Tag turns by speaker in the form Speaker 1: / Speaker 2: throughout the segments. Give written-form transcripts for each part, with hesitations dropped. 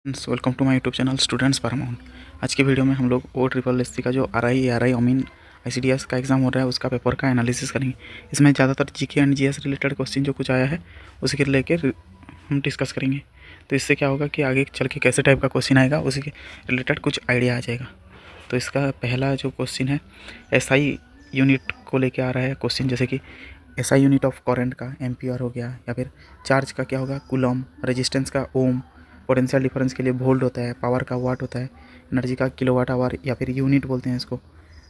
Speaker 1: Welcome to my YouTube channel students paramount. आज की video में हम लोग OSSC का जो RI अमीन ICDS का एग्ज़ाम हो रहा है उसका पेपर का एनालिसिस करेंगे। इसमें ज़्यादातर GK and GS related question जो कुछ आया है उसी के लेकर हम डिस्कस करेंगे। तो इससे क्या होगा कि आगे चल के कैसे टाइप का क्वेश्चन आएगा उसी के रिलेटेड कुछ आइडिया आ जाएगा। तो इसका पहला जो क्वेश्चन है SI यूनिट को लेकर आ रहा है क्वेश्चन, जैसे कि SI यूनिट ऑफ करंट का एम्पियर हो गया, या फिर चार्ज का क्या होगा कूलम, रेजिस्टेंस का ओम, पोटेंशियल डिफरेंस के लिए वोल्ट होता है, पावर का वाट होता है, एनर्जी का किलोवाट आवर या फिर यूनिट बोलते हैं इसको।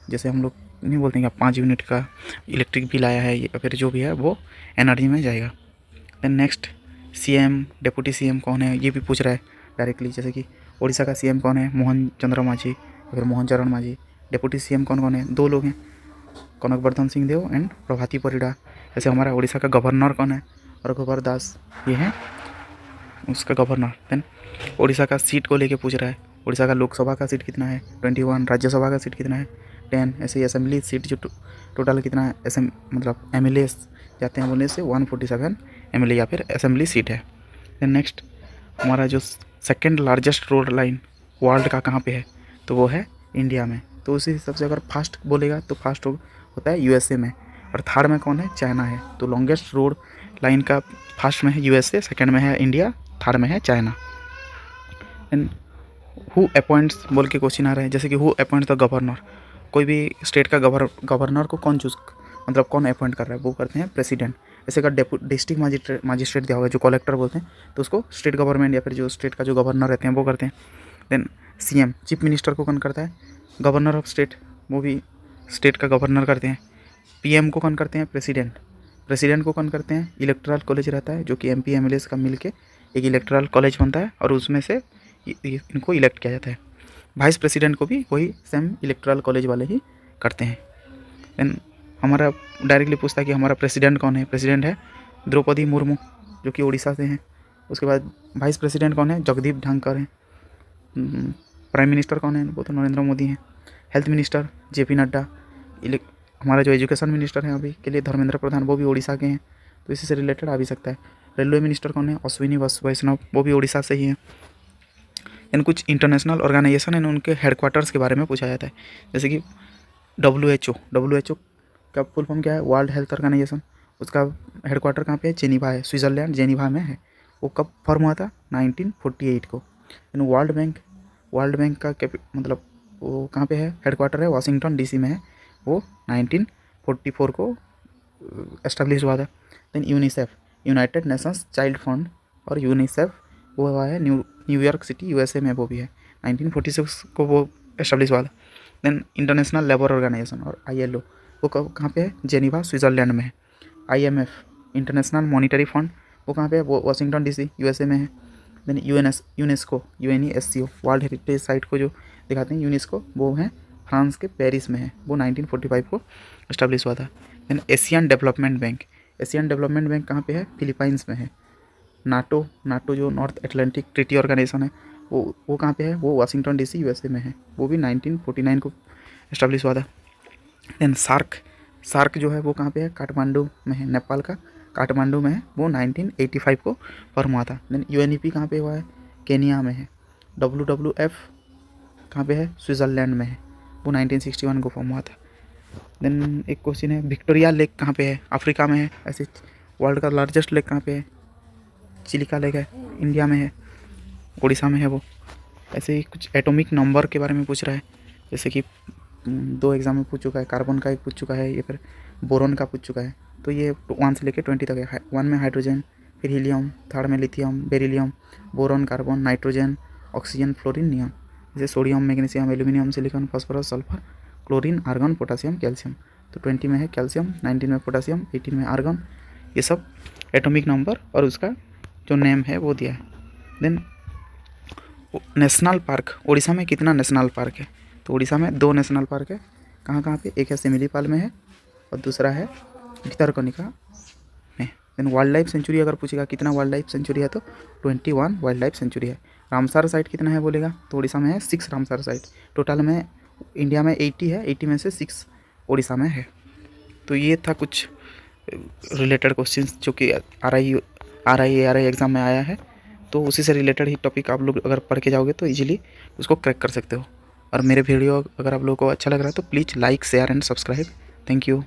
Speaker 1: जैसे हम लोग नहीं बोलते हैं कि 5 यूनिट का इलेक्ट्रिक बिल आया है या फिर जो भी है वो एनर्जी में जाएगा। Then next CM deputy CM कौन है ये भी पूछ रहा है डायरेक्टली, जैसे कि उड़ीसा का CM कौन है, मोहन चंद्र मांझी या फिर मोहन चरण मांझी। डिप्टी CM कौन कौन है, 2 लोग हैं, कनकवर्धन सिंह देव एंड प्रभाती परिडा। जैसे हमारा उड़ीसा का गवर्नर कौन है, रघुवर दास, ये है उसका गवर्नर। देन उड़ीसा का सीट को लेके पूछ रहा है, उड़ीसा का लोकसभा का सीट कितना है 21, राज्यसभा का सीट कितना है 10, ऐसे असेंबली सीट जो टोटल कितना है, मतलब MLA जाते हैं बोलने से 147 MLA या फिर असेंबली सीट है। देन नेक्स्ट हमारा जो second largest road line world का कहाँ पे है, तो वो है इंडिया में। तो उसी हिसाब से अगर फास्ट बोलेगा तो फास्ट होता है USA में, और थर्ड में कौन है, चाइना है। तो लॉन्गेस्ट रोड लाइन का फर्स्ट में है USA, सेकंड में है इंडिया, थर्ड में है चाइना। एंड हु अपॉइंट्स बोल के क्वेश्चन आ रहा है, जैसे कि हु अपॉइंट्स द गवर्नर, कोई भी स्टेट का गवर्नर को कौन मतलब कौन अपॉइंट कर रहा है, वो करते हैं प्रेसिडेंट। ऐसे का डिस्ट्रिक्ट मजिस्ट्रेट दिया होगा जो कलेक्टर बोलते हैं, तो उसको स्टेट गवर्नमेंट या फिर जो स्टेट का जो गवर्नर रहते हैं वो करते हैं। देन CM चीफ मिनिस्टर को कौन करता है, गवर्नर ऑफ स्टेट, वो भी स्टेट का गवर्नर करते हैं। PM को कौन करते हैं, प्रेसिडेंट को कौन करते हैं, इलेक्टोरल कॉलेज रहता है जो कि MP MLA का मिलके एक इलेक्टोरल कॉलेज बनता है और उसमें से इनको इलेक्ट किया जाता है। वाइस प्रेसिडेंट को भी वही सेम इलेक्टोरल कॉलेज वाले ही करते हैं। देन हमारा डायरेक्टली पूछता है कि हमारा प्रेसिडेंट कौन है, प्रेसिडेंट है द्रौपदी मुर्मू जो कि उड़ीसा से हैं। उसके बाद वाइस प्रेसिडेंट कौन है, जगदीप धनखड़ हैं। प्राइम मिनिस्टर कौन है, वो तो नरेंद्र मोदी हैं। Health minister JP Nadda. हमारा जो एजुकेशन मिनिस्टर है अभी के लिए धर्मेंद्र प्रधान, वो भी उड़ीसा के हैं, तो इसी से रिलेटेड आ भी सकता है। रेलवे मिनिस्टर कौन है, अश्विनी वैष्णव, वो भी उड़ीसा से ही हैं। इन कुछ इंटरनेशनल ऑर्गेनाइजेशन है उनके हेडक्वार्टर्स के बारे में पूछा जाता है, जैसे कि WHO का फुल फॉर्म क्या है, वर्ल्ड हेल्थ ऑर्गेनाइजेशन। उसका हेडक्वार्टर कहाँ पे है, जेनीवा है, स्विट्ज़रलैंड जेनीवा में है। वो कब फॉर्म हुआ था, 1948 को। वर्ल्ड बैंक का मतलब वो कहाँ पे है, हेडक्वार्टर है वाशिंगटन DC में है, वो 1944 को एस्टेब्लिश हुआ था। Then UNICEF, United Nations child fund, और यूनिसेफ वो हुआ है न्यूयॉर्क सिटी USA में, वो भी है 1946 को वो एस्टेब्लिश हुआ था। देन इंटरनेशनल लेबर ऑर्गेनाइजेशन और ILO वो कहाँ पे है, जेनीवा स्विट्ज़रलैंड में है। IMF इंटरनेशनल मॉनिटरी फंड वो कहाँ पे है, वो वाशिंगटन DC USA में है। Then UNESCO UNESCO world heritage site को जो दिखाते हैं यूनेस्को, वो है फ्रांस के पेरिस में है, वो 1945 को इस्टेब्लिश हुआ था। देन एशियन डेवलपमेंट बैंक कहाँ पे है, फिलीपाइंस में है। नाटो जो नॉर्थ अटलांटिक ट्रीटी ऑर्गेनाइजेशन है, वो कहाँ पे है, वो वाशिंगटन DC USA में है, वो भी 1949 को इस्टेब्लिश हुआ था। देन सार्क जो है वो कहाँ पे है, काठमांडू में है, नेपाल का काठमांडू में है, वो 1985 को फॉर्म हुआ था। देन UNEP कहाँ पे हुआ है, केनिया में है। WWF कहाँ पे है, स्विट्ज़रलैंड में है, वो 1961 को फॉर्म हुआ था। देन एक क्वेश्चन है, विक्टोरिया लेक कहाँ पे है, अफ्रीका में है। ऐसे वर्ल्ड का लार्जेस्ट लेक कहाँ पे है, चिलिका लेक है, इंडिया में है, उड़ीसा में है वो। ऐसे ही कुछ एटॉमिक नंबर के बारे में पूछ रहा है, जैसे कि 2 एग्जाम में पूछ चुका है, कार्बन का एक पूछ चुका है, या फिर बोरोन का पूछ चुका है। तो ये 1 से लेकर 20 तक है। 1 में हाइड्रोजन, फिर हीलियम, थर्ड में lithium, beryllium, boron, carbon, nitrogen, oxygen, fluorine, neon. जैसे sodium, magnesium, aluminium, silicon, phosphorus, sulphur, chlorine, argon, potassium, calcium. तो 20 में है कैल्शियम, 19 में पोटासियम, 18 में आर्गन। ये सब एटॉमिक नंबर और उसका जो नेम है वो दिया है। देन नेशनल पार्क, उड़ीसा में कितना नेशनल पार्क है, तो उड़ीसा में 2 नेशनल पार्क है। कहाँ कहाँ पे, एक है सिमिलीपाल में है और दूसरा है भितरकनिका में। देन वाइल्ड लाइफ सेंचुरी अगर पूछेगा कितना वाइल्ड लाइफ सेंचुरी है, तो 21 वाइल्ड लाइफ सेंचुरी है। रामसर साइट कितना है बोलेगा, तो उड़ीसा में है 6 रामसर साइट। टोटल में इंडिया में 80 है, 80 में से 6 उड़ीसा में है। तो ये था कुछ रिलेटेड क्वेश्चन जो कि RI एग्ज़ाम में आया है। तो उसी से रिलेटेड ही टॉपिक आप लोग अगर पढ़ के जाओगे तो ईजिली उसको क्रैक कर सकते हो। और मेरे वीडियो अगर आप लोगों को अच्छा लग रहा है तो please like share and subscribe. Thank you.